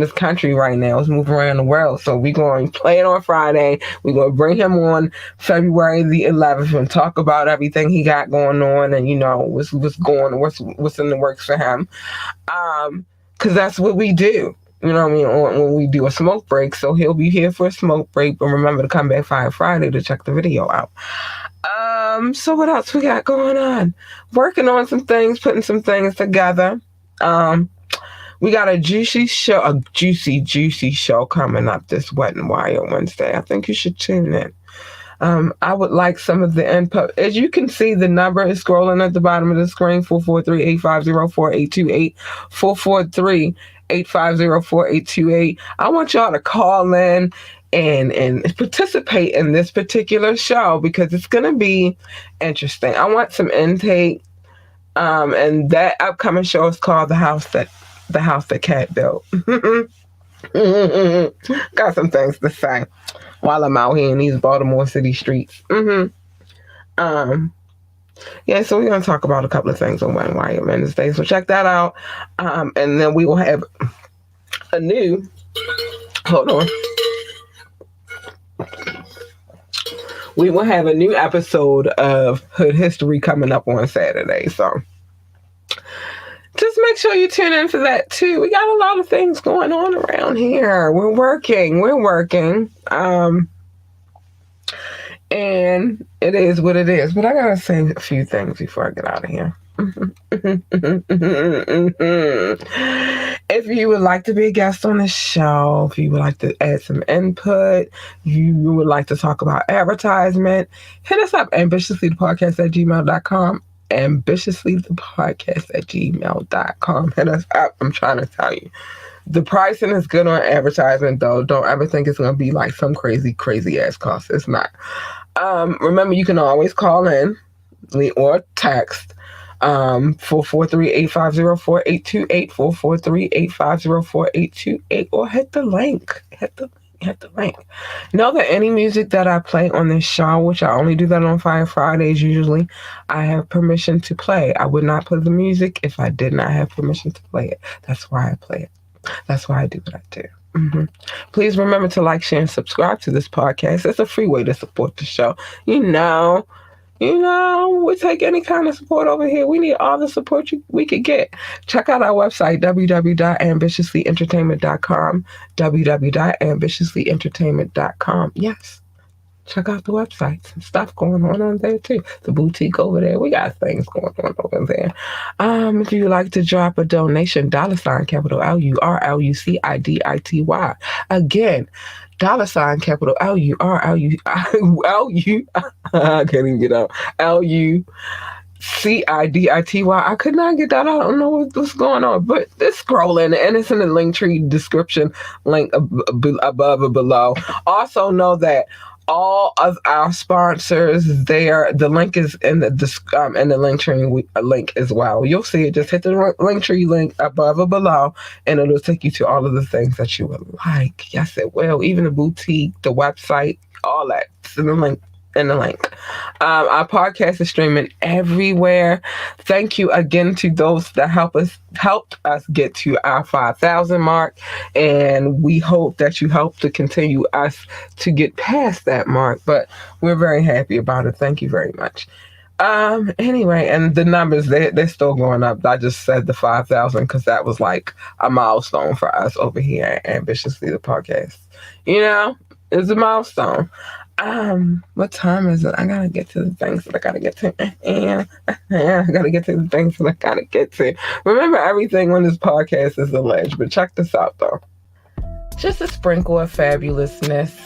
this country right now. It's moving around the world. So we're going to play it on Friday. We're going to bring him on February the 11th and talk about everything he got going on, and what's in the works for him. Because that's what we do. You know what I mean? When we do a smoke break. So he'll be here for a smoke break, but remember to come back Friday to check the video out. So what else we got going on? Working on some things, putting some things together. We got a juicy show coming up this Wet and Wild Wednesday. I think you should tune in. I would like some of the input. As you can see, the number is scrolling at the bottom of the screen, 443-850-4828, 443-850-4828. I want y'all to call in and participate in this particular show because it's going to be interesting. I want some intake. And that upcoming show is called The House That Cat Built. Got some things to say while I'm out here in these Baltimore City streets. Yeah, so we're going to talk about a couple of things on Wet and Wild Wednesday. So check that out. And then we will have a new... Hold on. We will have a new episode of Hood History coming up on Saturday. So just make sure you tune in for that too. We got a lot of things going on around here. We're working. And it is what it is. But I gotta say a few things before I get out of here. If you would like to be a guest on the show, if you would like to add some input, if you would like to talk about advertisement, hit us up ambitiouslythepodcast@gmail.com. Ambitiouslythepodcast@gmail.com. Hit us up. I'm trying to tell you. The pricing is good on advertisement, though. Don't ever think it's going to be like some crazy, crazy ass cost. It's not. Remember, you can always call in or text 443-850-4828, 443-850-4828, or hit the link. Hit the link. Know that any music that I play on this show, which I only do that on Fire Fridays usually, I have permission to play. I would not play the music if I did not have permission to play it. That's why I play it. That's why I do what I do. Please remember to like, share, and subscribe to this podcast. It's a free way to support the show. You know, we take any kind of support over here. We need all the support we could get. Check out our website, www.ambitiouslyentertainment.com, www.ambitiouslyentertainment.com. Yes. Check out the website. Some stuff going on there too. The boutique over there. We got things going on over there. If you like to drop a donation, $ capital LURLUCIDITY. Again, $ capital LURLU. I can't even get out. LUCIDITY. I could not get that. I don't know what's going on, but it's scrolling and it's in the link tree description link above or below. Also know that all of our sponsors there, the link is in the link tree link as well. You'll see it. Just hit the link tree link above or below, and it'll take you to all of the things that you would like. Yes, it will. Even the boutique, the website, all that. It's in the link. Our podcast is streaming everywhere. Thank you again to those that helped us get to our 5,000 mark, and we hope that you help to continue us to get past that mark. But we're very happy about it. Thank you very much. Anyway, and the numbers they're still going up. I just said the 5,000 because that was like a milestone for us over here at Ambitiously the Podcast. It's a milestone. What time is it? I gotta get to the things that I gotta get to. I gotta get to the things that I gotta get to. Remember, everything on this podcast is alleged, but check this out though. Just a sprinkle of fabulousness.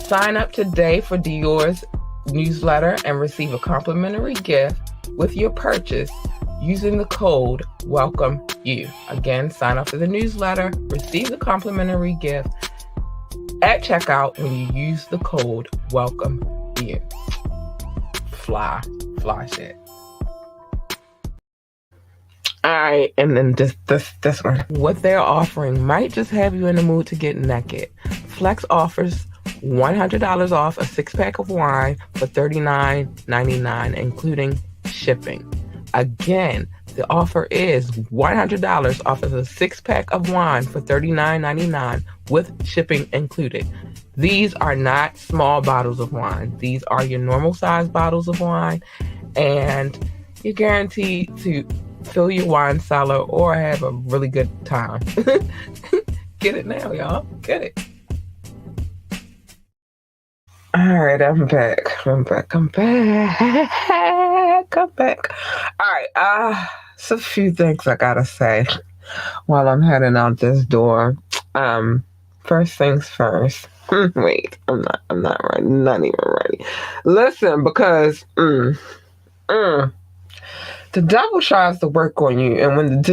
Sign up today for Dior's newsletter and receive a complimentary gift with your purchase using the code WELCOME-YOU. Again, sign up for the newsletter, receive the complimentary gift at checkout when you use the code WELCOME-YOU. Fly shit. Alright, and then this one. What they're offering might just have you in the mood to get naked. Flex offers $100 off a 6-pack of wine for $39.99, including shipping. Again, the offer is $100 off of a 6-pack of wine for $39.99 with shipping included. These are not small bottles of wine. These are your normal size bottles of wine, and you're guaranteed to fill your wine cellar or have a really good time. Get it now, y'all. Get it. All right, I'm back. All right, it's a few things I gotta say while I'm heading out this door. First things first. Wait, I'm not ready. Not even ready. Listen, because the devil tries to work on you, and when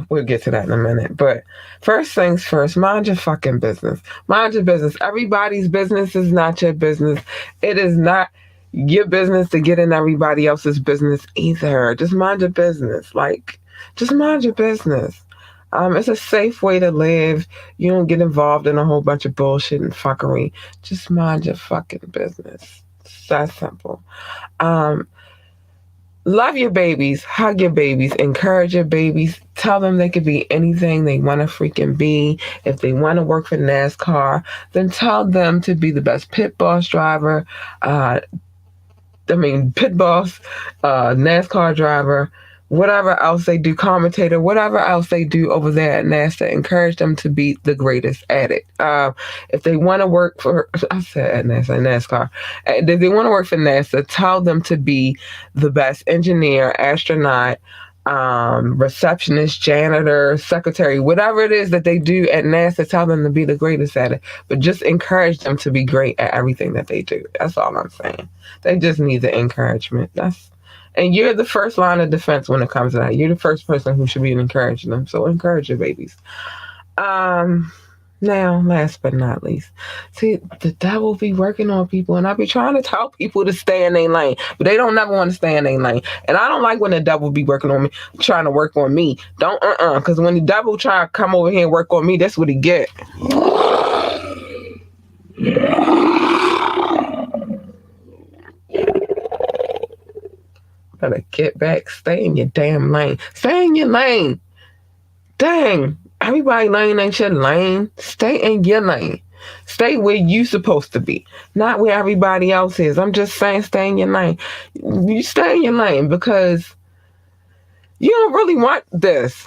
we'll get to that in a minute. But first things first, mind your fucking business. Mind your business. Everybody's business is not your business. It is not your business to get in everybody else's business either. Just mind your business. Just mind your business. It's a safe way to live. You don't get involved in a whole bunch of bullshit and fuckery. Just mind your fucking business. It's that simple. Love your babies, hug your babies, encourage your babies, tell them they could be anything they want to freaking be. If they want to work for NASCAR, then tell them to be the best pit boss driver, NASCAR driver, whatever else they do, commentator, whatever else they do over there at NASA, encourage them to be the greatest at it. If they want to work for, I said at NASA, NASCAR, if they want to work for NASA, tell them to be the best engineer, astronaut, receptionist, janitor, secretary, whatever it is that they do at NASA, tell them to be the greatest at it. But just encourage them to be great at everything that they do. That's all I'm saying. They just need the encouragement. And you're the first line of defense when it comes to that. You're the first person who should be encouraging them. So encourage your babies. Now, last but not least, see, the devil be working on people, and I be trying to tell people to stay in their lane, but they don't never want to stay in their lane. And I don't like when the devil be working on me, trying to work on me. Don't, because when the devil try to come over here and work on me, that's what he get. Better get back, stay in your damn lane. Stay in your lane. Dang. Everybody lane ain't your lane. Stay in your lane. Stay where you supposed to be, not where everybody else is. I'm just saying, stay in your lane. You stay in your lane because you don't really want this.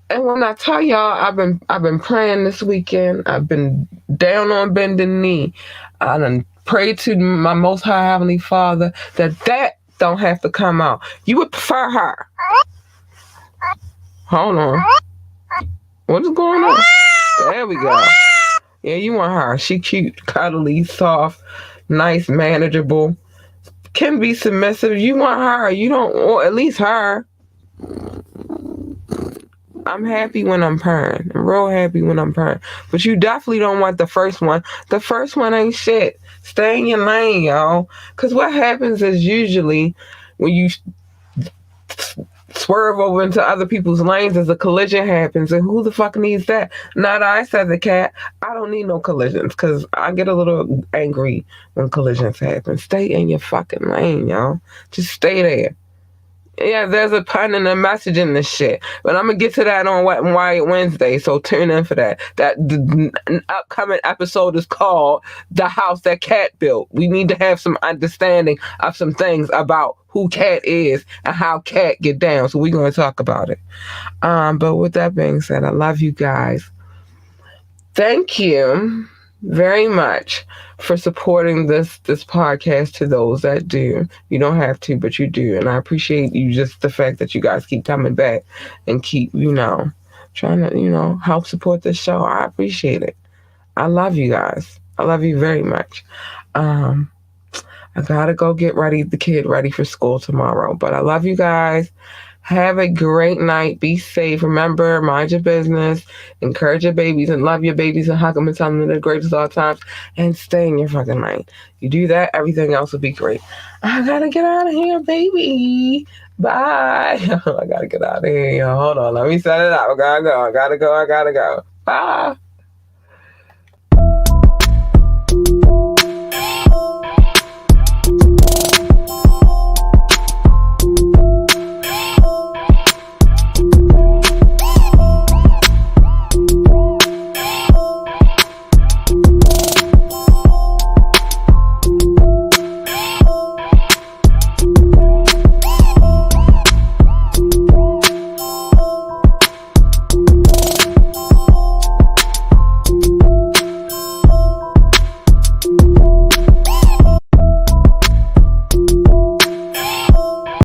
And when I tell y'all, I've been praying this weekend. I've been down on bending knee. I done prayed to my Most High Heavenly Father that don't have to come out. You would prefer her. Hold on. What is going on? There we go. Yeah, you want her. She cute, cuddly, soft, nice, manageable. Can be submissive. You want her. You don't, or at least her. I'm happy when I'm purring. I'm real happy when I'm purring. But you definitely don't want the first one. The first one ain't shit. Stay in your lane, y'all. Because what happens is usually when you swerve over into other people's lanes, as a collision happens. And who the fuck needs that? Not I, said the cat. I don't need no collisions because I get a little angry when collisions happen. Stay in your fucking lane, y'all. Just stay there. Yeah, there's a pun and a message in this shit. But I'm going to get to that on Wet and Wired Wednesday, so tune in for that. The upcoming episode is called The House That Cat Built. We need to have some understanding of some things about who Cat is and how Cat get down. So we're going to talk about it. But with that being said, I love you guys. Thank you very much for supporting this podcast to those that do. You don't have to, but you do. And I appreciate you, just the fact that you guys keep coming back and keep, trying to, help support this show. I appreciate it. I love you guys. I love you very much. I gotta go get the kid ready for school tomorrow. But I love you guys. Have a great night. Be safe. Remember, mind your business. Encourage your babies and love your babies and hug them and tell them they're the greatest of all times. And stay in your fucking lane. You do that, everything else will be great. I gotta get out of here, baby. Bye. I gotta get out of here. Hold on. Let me set it up. I gotta go. Bye.